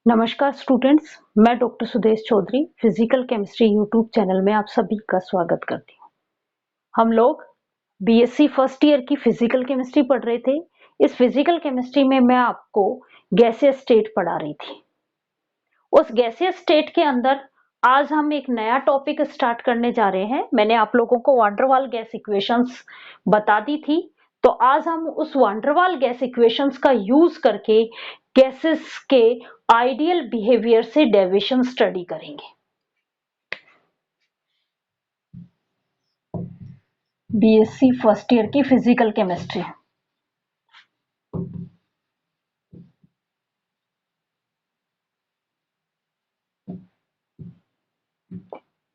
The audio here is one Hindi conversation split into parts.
नमस्कार स्टूडेंट्स, मैं doctor Sudesh Chaudhary physical chemistry YouTube channel में आप सभी का स्वागत करती हूँ। हम लोग बीएससी फर्स्ट ईयर की फिजिकल केमिस्ट्री पढ़ रहे थे। इस फिजिकल केमिस्ट्री में मैं आपको गैसियस स्टेट पढ़ा रही थी। उस गैसियस स्टेट के अंदर आज हम एक नया टॉपिक स्टार्ट करने जा रहे हैं। मैंने आप लोगों को वान डेर वाल गैस इक्वेशंस बता दी थी, तो आज हम उस वान डेर वाल गैस इक्वेशंस का यूज करके गैसेस के आइडियल बिहेवियर से डेविएशन स्टडी करेंगे। बीएससी फर्स्ट ईयर की फिजिकल केमिस्ट्री।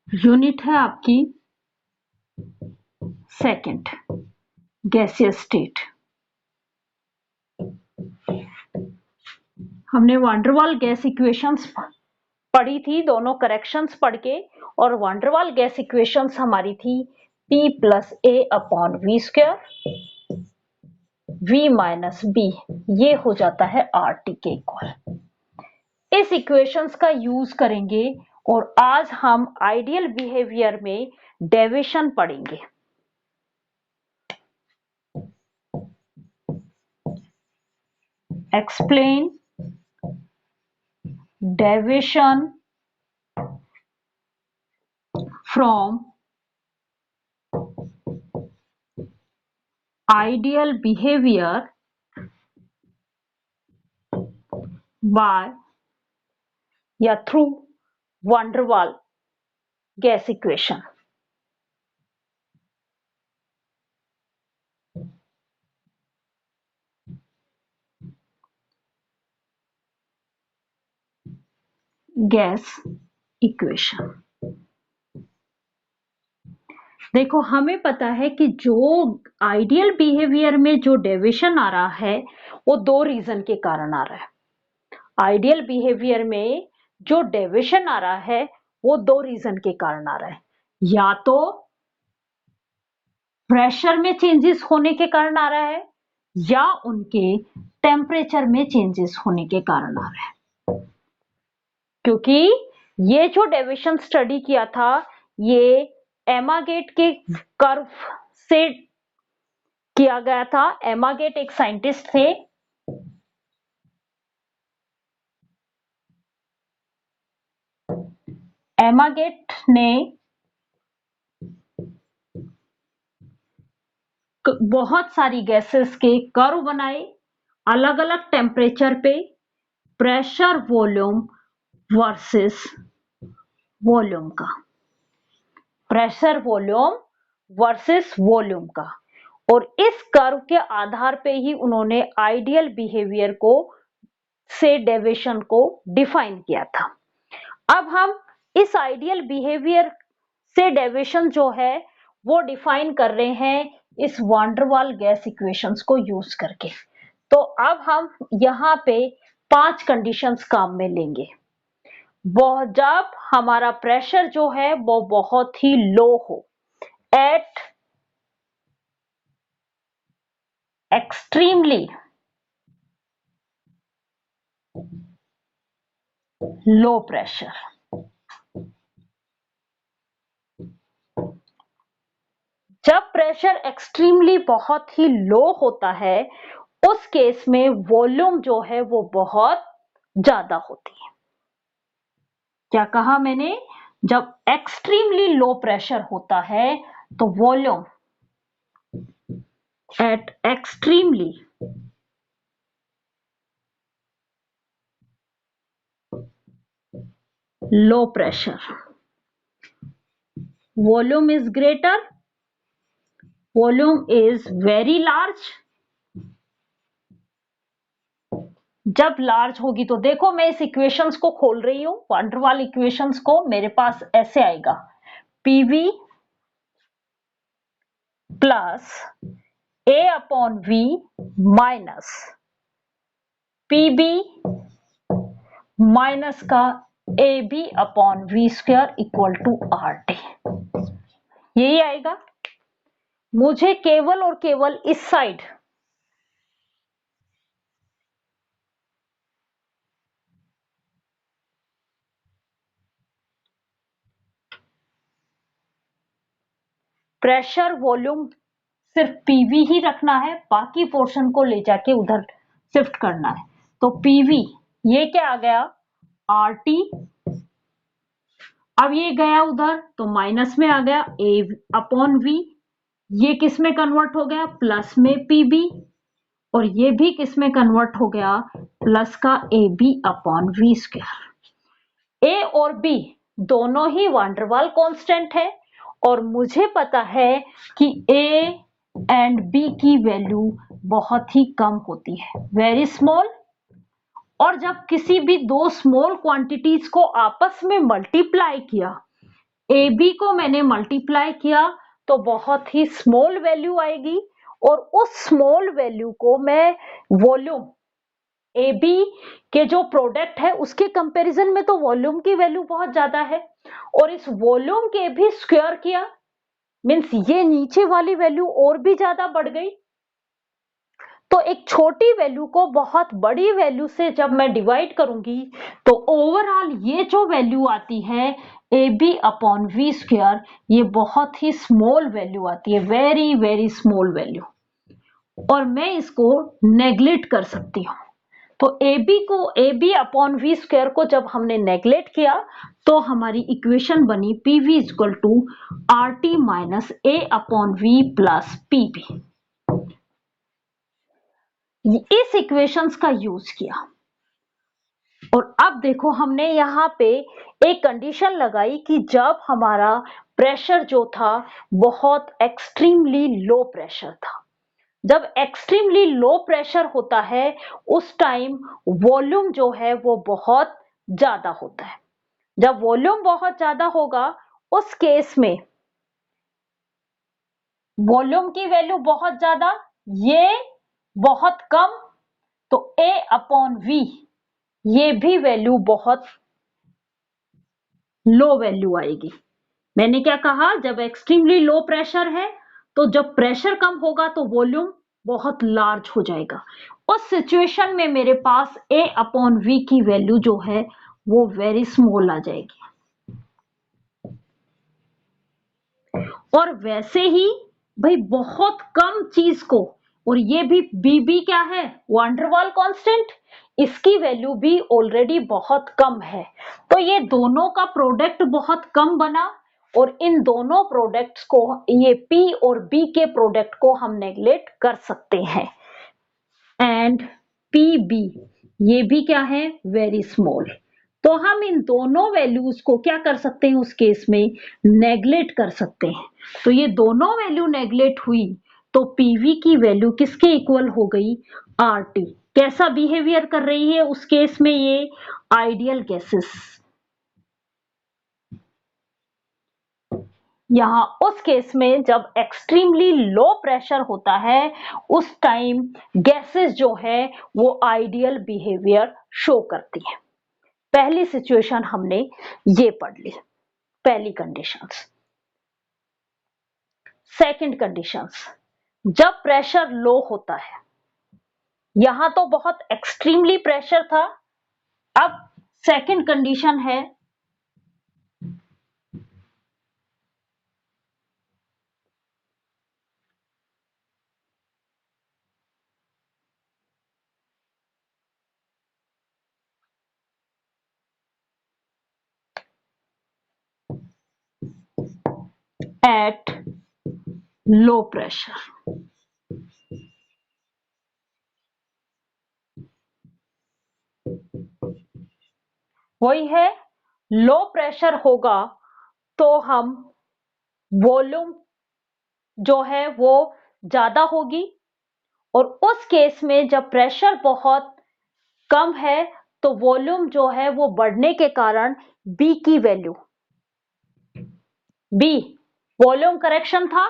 यूनिट है आपकी सेकंड, गैसियस स्टेट। हमने वान डेर वाल गैस इक्वेशंस पढ़ी थी, दोनों करेक्शंस पढ़ के, और वान डेर वाल गैस इक्वेशंस हमारी थी P plus A upon we square V minus B, ये हो जाता है RT के इक्वल। इस इक्वेशंस का यूज करेंगे और आज हम आइडियल बिहेवियर में डेविएशन पढ़ेंगे। Explain deviation from ideal behaviour by या थ्रू वान डेर वाल गैस इक्वेशन। गैस इक्वेशन, देखो हमें पता है कि जो आइडियल बिहेवियर में जो डेविएशन आ रहा है वो दो रीजन के कारण आ रहा है। आइडियल बिहेवियर में जो डेविएशन आ रहा है वो दो रीजन के कारण आ रहा है। या तो प्रेशर में चेंजेस होने के कारण आ रहा है या उनके टेम्परेचर में चेंजेस होने के कारण आ रहा है। क्योंकि ये जो डेविएशन स्टडी किया था ये एमागेट के कर्व से किया गया था। एमागेट एक साइंटिस्ट थे। एमागेट ने बहुत सारी गैसेस के कर्व बनाए अलग अलग टेम्परेचर पे, प्रेशर वॉल्यूम वर्सेस वॉल्यूम का, प्रेशर वॉल्यूम वर्सेस वॉल्यूम का, और इस कर्व के आधार पे ही उन्होंने आइडियल बिहेवियर को से डेविएशन को डिफाइन किया था। अब हम इस आइडियल बिहेवियर से डेविएशन जो है वो डिफाइन कर रहे हैं इस वान डेर वाल गैस इक्वेशंस को यूज करके। तो अब हम यहाँ पे 5 कंडीशंस काम में लेंगे। जब हमारा प्रेशर जो है वो बहुत ही लो हो, एट एक्सट्रीमली लो प्रेशर, जब प्रेशर एक्सट्रीमली बहुत ही लो होता है उस केस में वॉल्यूम जो है वो बहुत ज्यादा होती है। क्या कहा मैंने? जब एक्सट्रीमली लो प्रेशर होता है तो volume at extremely low pressure volume is greater, volume is very large. जब लार्ज होगी तो देखो मैं इस इक्वेशंस को खोल रही हूं, वान डेर वाल इक्वेशंस को, मेरे पास ऐसे आएगा PV plus A upon V minus PB minus का AB upon V square equal to RT, यही आएगा। मुझे केवल और केवल इस साइड प्रेशर वॉल्यूम सिर्फ पीवी ही रखना है, बाकी पोर्शन को ले जाके उधर शिफ्ट करना है। तो पीवी ये क्या आ गया आरटी, अब ये गया उधर तो माइनस में आ गया ए अपॉन वी, ये किस में कन्वर्ट हो गया प्लस में पीबी, और ये भी किस में कन्वर्ट हो गया प्लस का a B upon we square. ए और बी दोनों ही वांडरवाल कांस्टेंट है और मुझे पता है कि ए एंड बी की वैल्यू बहुत ही कम होती है, वेरी स्मॉल। और जब किसी भी दो स्मॉल क्वांटिटीज को आपस में मल्टीप्लाई किया, ए बी को मैंने मल्टीप्लाई किया तो बहुत ही स्मॉल वैल्यू आएगी, और उस स्मॉल वैल्यू को मैं वॉल्यूम ए बी के जो प्रोडक्ट है उसके कंपैरिजन में तो वॉल्यूम की वैल्यू बहुत ज्यादा है, और इस वॉल्यूम के भी स्क्वायर किया मीन्स ये नीचे वाली वैल्यू और भी ज्यादा बढ़ गई। तो एक छोटी वैल्यू को बहुत बड़ी वैल्यू से जब मैं डिवाइड करूंगी तो ओवरऑल ये जो वैल्यू आती है A B upon we square, ये बहुत ही स्मॉल वैल्यू आती है, वेरी वेरी स्मॉल वैल्यू, और मैं इसको नेग्लेक्ट कर सकती हूँ। तो A B upon we square को जब हमने नेग्लेक्ट किया तो हमारी इक्वेशन बनी P V equal to R T minus A upon V plus P B. इस इक्वेशंस का यूज किया, और अब देखो हमने यहाँ पे एक कंडीशन लगाई कि जब हमारा प्रेशर जो था बहुत एक्सट्रीमली लो प्रेशर था। जब एक्सट्रीमली लो प्रेशर होता है उस टाइम वॉल्यूम जो है वो बहुत ज्यादा होता है। जब वॉल्यूम बहुत ज्यादा होगा उस केस में वॉल्यूम की वैल्यू बहुत ज्यादा, ये बहुत कम, तो ए अपॉन वी ये भी वैल्यू बहुत लो वैल्यू आएगी। मैंने क्या कहा जब एक्सट्रीमली लो प्रेशर है तो जब प्रेशर कम होगा तो वॉल्यूम बहुत लार्ज हो जाएगा। उस सिचुएशन में मेरे पास ए अपॉन वी की वैल्यू जो है वो वेरी स्मॉल आ जाएगी। और वैसे ही भाई बहुत कम चीज को, और ये भी बीबी क्या है वांडरवाल कांस्टेंट, इसकी वैल्यू भी ऑलरेडी बहुत कम है, तो ये दोनों का प्रोडक्ट बहुत कम बना, और इन दोनों प्रोडक्ट्स को ये पी और बी के प्रोडक्ट को हम नेग्लेक्ट कर सकते हैं। एंड पी बी ये भी क्या है वेरी स्मॉल, तो हम इन दोनों वैल्यूज को क्या कर सकते हैं उस केस में नेग्लेक्ट कर सकते हैं। तो ये दोनों वैल्यू नेग्लेक्ट हुई तो पीवी की वैल्यू किसके इक्वल हो गई आर टी। कैसा बिहेवियर कर रही है उस केस में ये आइडियल गैसेस, यहां उस केस में जब एक्सट्रीमली लो प्रेशर होता है उस टाइम गैसेस जो है वो आइडियल बिहेवियर शो करती है। पहली सिचुएशन हमने ये पढ़ ली, पहली कंडीशंस। सेकंड कंडीशंस, जब प्रेशर लो होता है, यहां तो बहुत एक्सट्रीमली प्रेशर था, अब सेकंड कंडीशन है एट लो प्रेशर। वही है लो प्रेशर होगा तो हम वॉल्यूम जो है वो ज्यादा होगी, और उस केस में जब प्रेशर बहुत कम है तो वॉल्यूम जो है वो बढ़ने के कारण बी की वैल्यू, बी वॉल्यूम करेक्शन था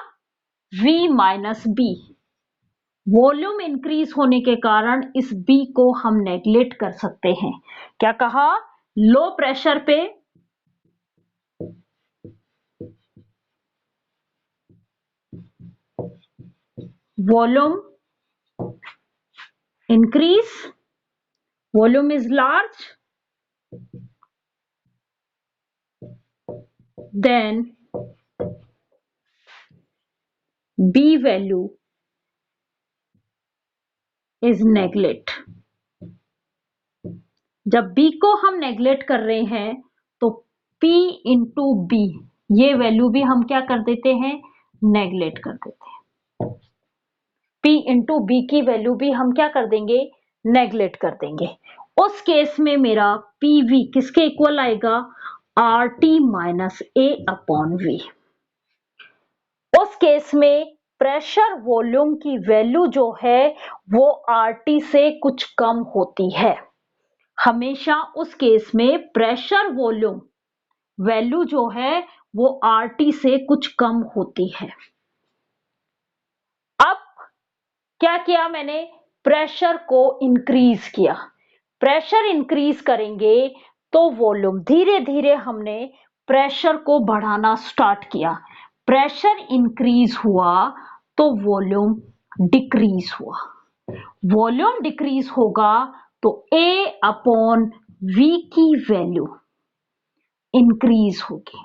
V minus B, volume increase होने के कारण इस B को हम नेग्लेक्ट कर सकते हैं। क्या कहा लो प्रेशर पे volume increase, volume is large, then B value is neglect. जब बी को हम नेग्लेक्ट कर रहे हैं तो P इंटू बी ये वैल्यू भी हम क्या कर देते हैं, नेग्लेक्ट कर देते हैं। P इंटू बी की वैल्यू भी हम क्या कर देंगे, नेग्लेक्ट कर देंगे। उस केस में मेरा PV किसके इक्वल आएगा, RT minus A upon V। उस केस में प्रेशर वॉल्यूम की वैल्यू जो है वो RT से कुछ कम होती है। हमेशा उस केस में प्रेशर वॉल्यूम वैल्यू जो है वो RT से कुछ कम होती है। अब क्या किया मैंने, प्रेशर को इंक्रीज किया। प्रेशर इंक्रीज करेंगे तो वॉल्यूम, धीरे धीरे हमने प्रेशर को बढ़ाना स्टार्ट किया। प्रेशर इंक्रीज हुआ तो वॉल्यूम डिक्रीज हुआ। वॉल्यूम डिक्रीज होगा तो A अपॉन V की वैल्यू इंक्रीज होगी।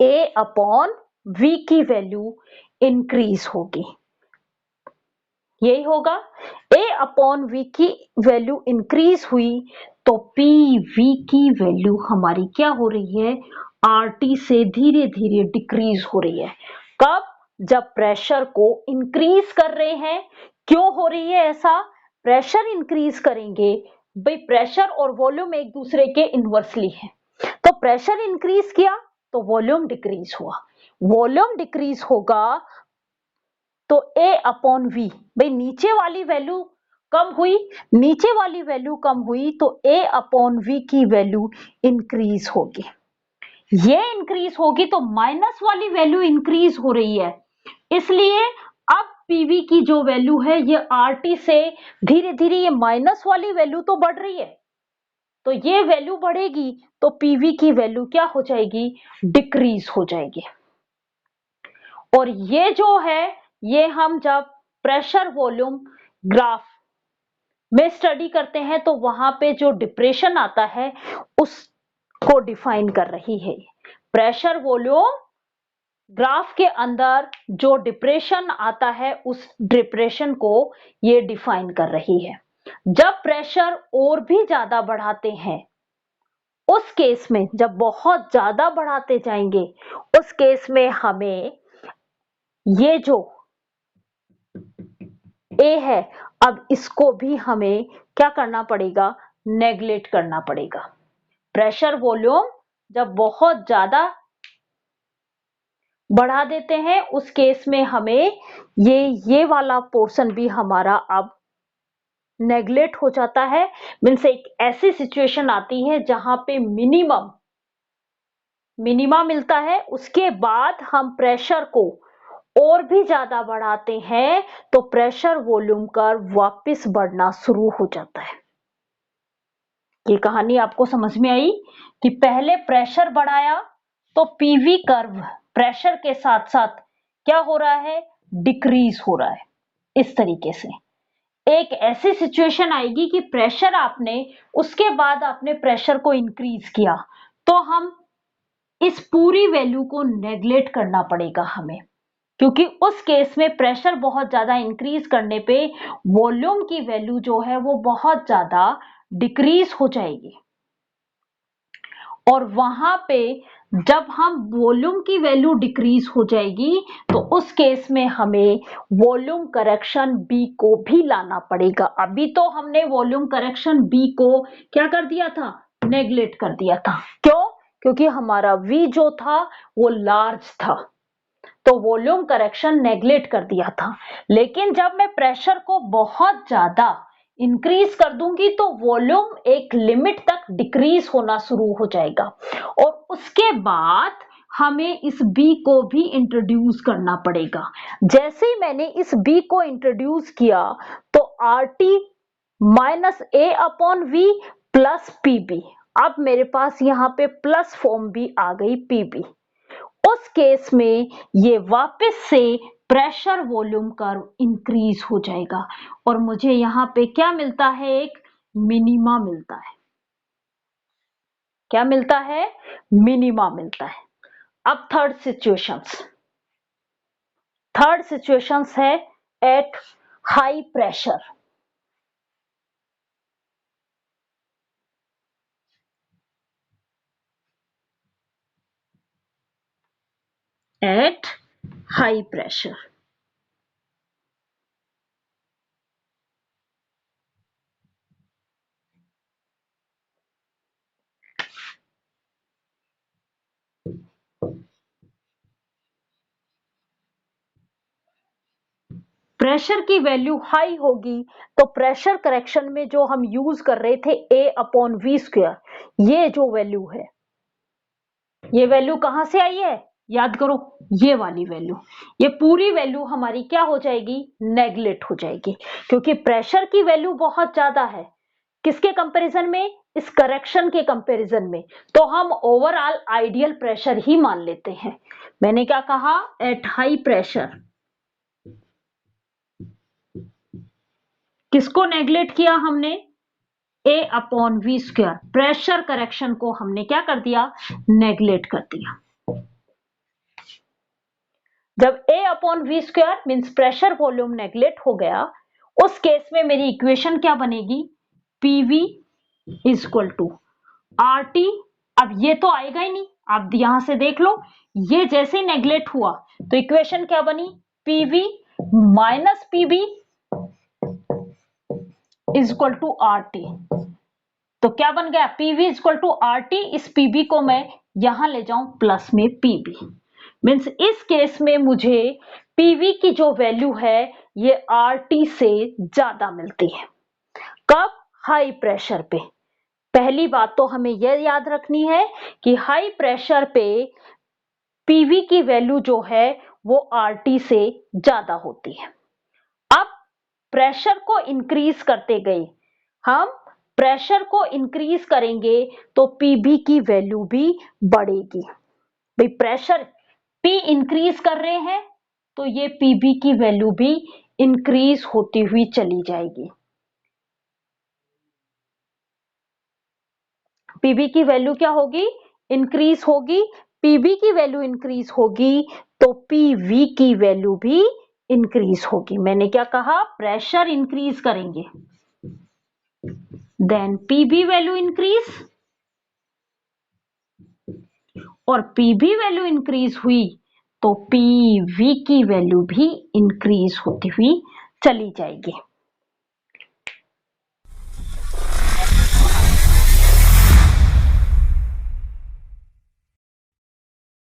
A अपॉन V की वैल्यू इंक्रीज होगी, यही होगा। A अपॉन V की वैल्यू इंक्रीज हुई तो PV की वैल्यू हमारी क्या हो रही है, RT से धीरे धीरे डिक्रीज हो रही है। कब, जब प्रेशर को इंक्रीज कर रहे हैं। क्यों हो रही है ऐसा, प्रेशर इंक्रीज करेंगे, भाई प्रेशर और वॉल्यूम एक दूसरे के इनवर्सली है। तो प्रेशर इंक्रीज किया तो वॉल्यूम डिक्रीज हुआ। वॉल्यूम डिक्रीज होगा तो A अपॉन वी, भाई नीचे वाली वैल्यू कम हुई, नीचे वाली वैल्यू कम हुई तो A अपॉन वी की वैल्यू इंक्रीज होगी। ये इंक्रीज होगी तो माइनस वाली वैल्यू इंक्रीज हो रही है, इसलिए अब PV की जो वैल्यू है ये RT से धीरे धीरे ये माइनस वाली वैल्यू तो बढ़ रही है, तो ये वैल्यू बढ़ेगी तो PV की वैल्यू क्या हो जाएगी, डिक्रीज हो जाएगी। और ये जो है ये हम जब प्रेशर वॉल्यूम ग्राफ में स्टडी करते हैं तो वहां पे जो डिप्रेशन आता है उसको डिफाइन कर रही है। प्रेशर वॉल्यूम ग्राफ के अंदर जो डिप्रेशन आता है उस डिप्रेशन को ये डिफाइन कर रही है। जब प्रेशर और भी ज्यादा बढ़ाते हैं, उस केस में जब बहुत ज्यादा बढ़ाते जाएंगे उस केस में हमें ये जो A है, अब इसको भी हमें क्या करना पड़ेगा, नेग्लेक्ट करना पड़ेगा। प्रेशर वॉल्यूम जब बहुत ज्यादा बढ़ा देते हैं उस केस में हमें ये वाला पोर्शन भी हमारा अब नेग्लेक्ट हो जाता है। मीन्स एक ऐसी सिचुएशन आती है जहां पे मिनिमा मिलता है, उसके बाद हम प्रेशर को और भी ज्यादा बढ़ाते हैं तो प्रेशर वॉल्यूम कर्व वापस बढ़ना शुरू हो जाता है। ये कहानी आपको समझ में आई कि पहले प्रेशर बढ़ाया तो पीवी कर्व प्रेशर के साथ साथ क्या हो रहा है, डिक्रीज हो रहा है। इस तरीके से एक ऐसी सिचुएशन आएगी कि प्रेशर आपने, उसके बाद आपने प्रेशर को इंक्रीज किया तो हम इस पूरी वैल्यू को नेग्लेक्ट करना पड़ेगा हमें, क्योंकि उस केस में प्रेशर बहुत ज्यादा इंक्रीज करने पे वॉल्यूम की वैल्यू जो है वो बहुत ज्यादा डिक्रीज हो जाएगी। और वहां पे जब हम वॉल्यूम की वैल्यू डिक्रीज हो जाएगी तो उस केस में हमें वॉल्यूम करेक्शन बी को भी लाना पड़ेगा। अभी तो हमने वॉल्यूम करेक्शन बी को क्या कर दिया था, नेग्लेक्ट कर दिया था। क्यों, क्योंकि हमारा वी जो था वो लार्ज था तो वॉल्यूम करेक्शन नेग्लेक्ट कर दिया था। लेकिन जब मैं प्रेशर को बहुत ज्यादा इंक्रीज कर दूंगी तो वॉल्यूम एक लिमिट तक डिक्रीज होना शुरू हो जाएगा और उसके बाद हमें इस बी को भी इंट्रोड्यूस करना पड़ेगा। जैसे ही मैंने इस बी को इंट्रोड्यूस किया तो RT minus A upon V plus PB, अब मेरे पास यहाँ पे प्लस फॉर्म भी आ गई PB। उस केस में ये वापस से प्रेशर वॉल्यूम कर्व इंक्रीज हो जाएगा और मुझे यहां पे क्या मिलता है, एक मिनिमा मिलता है। क्या मिलता है, मिनिमा मिलता है। अब थर्ड सिचुएशंस है at high pressure. At high pressure. Pressure की वैल्यू हाई होगी तो प्रेशर करेक्शन में जो हम यूज कर रहे थे A/V², ये जो वैल्यू है, ये वैल्यू कहां से आई है, याद करो, ये वाली वैल्यू, ये पूरी वैल्यू हमारी क्या हो जाएगी, नेगलेक्ट हो जाएगी, क्योंकि प्रेशर की वैल्यू बहुत ज्यादा है। किसके कंपैरिजन में, इस करेक्शन के कंपैरिजन में, तो हम ओवरऑल आइडियल प्रेशर ही मान लेते हैं। मैंने क्या कहा, एट हाई प्रेशर किसको नेगलेक्ट किया हमने, A/V², प्रेशर करेक्शन को हमने क्या कर दिया, नेगलेक्ट कर दिया। जब A/V² means pressure volume neglect हो गया, उस केस में मेरी इक्वेशन क्या बनेगी, PV इक्वल टू RT। अब ये तो आएगा ही नहीं, आप यहां से देख लो, ये जैसे नेगलेक्ट हुआ तो इक्वेशन क्या बनी, PV minus PB equal to RT। तो क्या बन गया, PV इक्वल टू RT। इस PB को मैं यहां ले जाऊं प्लस में PB, मीन्स इस केस में मुझे PV की जो वैल्यू है ये RT से ज्यादा मिलती है। कब, हाई प्रेशर पे। पहली बात तो हमें यह याद रखनी है कि हाई प्रेशर पे PV की वैल्यू जो है वो RT से ज्यादा होती है। अब प्रेशर को इंक्रीज करते गए, हम प्रेशर को इंक्रीज करेंगे तो PB की वैल्यू भी बढ़ेगी। भाई प्रेशर P इंक्रीज कर रहे हैं तो ये PB की वैल्यू भी इंक्रीज होती हुई चली जाएगी। PB की वैल्यू क्या होगी, इंक्रीज होगी। PB की वैल्यू इंक्रीज होगी तो PV की वैल्यू भी इंक्रीज होगी। मैंने क्या कहा, प्रेशर इंक्रीज करेंगे देन PB वैल्यू इंक्रीज, और PB वैल्यू इंक्रीज हुई तो PV की वैल्यू भी इंक्रीज होती हुई चली जाएगी।